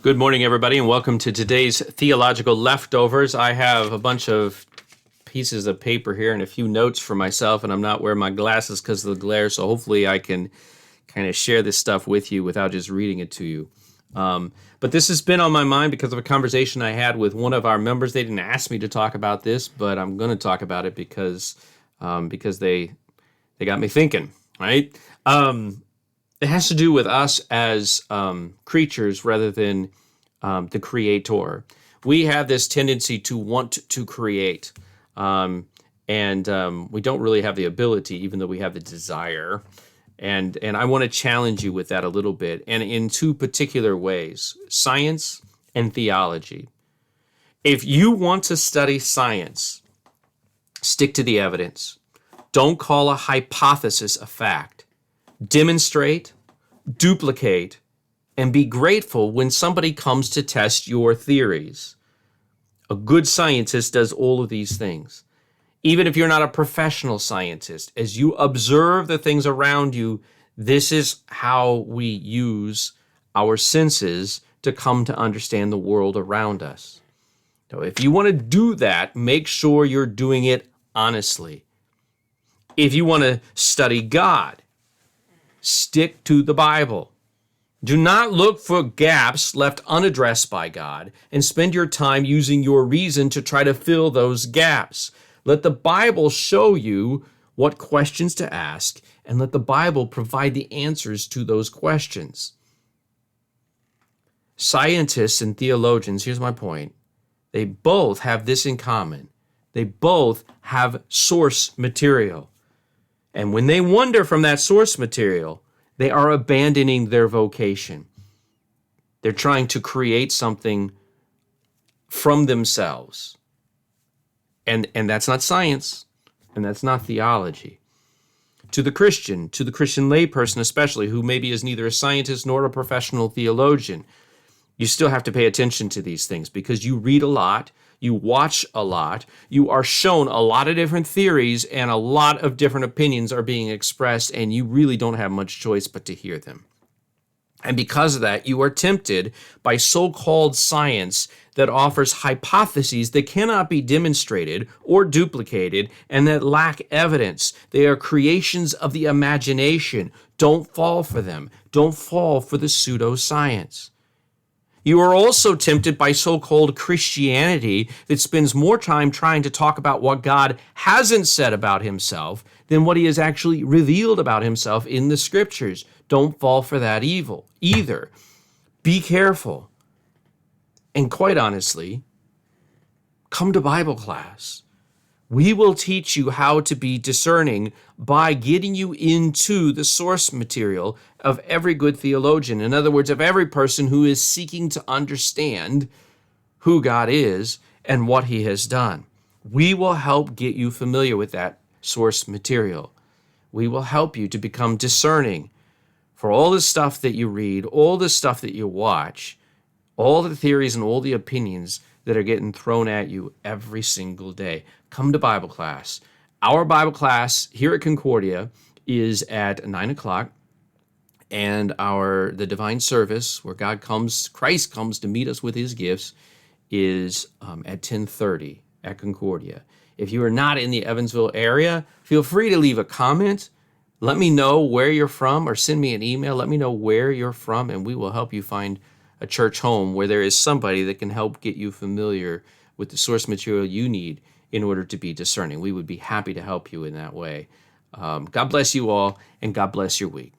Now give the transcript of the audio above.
Good morning, everybody, and welcome to today's Theological Leftovers. I have a bunch of pieces of paper here and a few notes for myself, and I'm not wearing my glasses because of the glare, so hopefully I can kind of share this stuff with you without just reading it to you. But this has been on my mind because of a conversation I had with one of our members. They didn't ask me to talk about this, but I'm going to talk about it because they got me thinking, right? It has to do with us as creatures rather than the creator. We have this tendency to want to create, and we don't really have the ability, even though we have the desire. And I want to challenge you with that a little bit, and in two particular ways: science and theology. If you want to study science, stick to the evidence. Don't call a hypothesis a fact. Demonstrate, duplicate, and be grateful when somebody comes to test your theories. A good scientist does all of these things. Even if you're not a professional scientist, as you observe the things around you, this is how we use our senses to come to understand the world around us. So if you want to do that, make sure you're doing it honestly. If you want to study God, stick to the Bible. Do not look for gaps left unaddressed by God and spend your time using your reason to try to fill those gaps. Let the Bible show you what questions to ask, and let the Bible provide the answers to those questions. Scientists and theologians, here's my point, they both have this in common. They both have source material. And when they wander from that source material, they are abandoning their vocation. They're trying to create something from themselves. And that's not science, and that's not theology. To the Christian layperson especially, who maybe is neither a scientist nor a professional theologian, you still have to pay attention to these things because you read a lot, you watch a lot, you are shown a lot of different theories, and a lot of different opinions are being expressed, and you really don't have much choice but to hear them. And because of that, you are tempted by so-called science that offers hypotheses that cannot be demonstrated or duplicated and that lack evidence. They are creations of the imagination. Don't fall for them. Don't fall for the pseudoscience. You are also tempted by so-called Christianity that spends more time trying to talk about what God hasn't said about himself than what he has actually revealed about himself in the scriptures. Don't fall for that evil either. Be careful. And quite honestly, come to Bible class. We will teach you how to be discerning by getting you into the source material of every good theologian. In other words, of every person who is seeking to understand who God is and what he has done. We will help get you familiar with that source material. We will help you to become discerning for all the stuff that you read, all the stuff that you watch, all the theories and all the opinions that are getting thrown at you every single day. Come to Bible class. Our Bible class here at Concordia is at 9 o'clock, and the divine service where Christ comes to meet us with his gifts is at 10:30 at Concordia. If you are not in the Evansville area, feel free to leave a comment. Let me know where you're from, or send me an email. Let me know where you're from, and we will help you find a church home where there is somebody that can help get you familiar with the source material you need in order to be discerning. We would be happy to help you in that way. God bless you all, and God bless your week.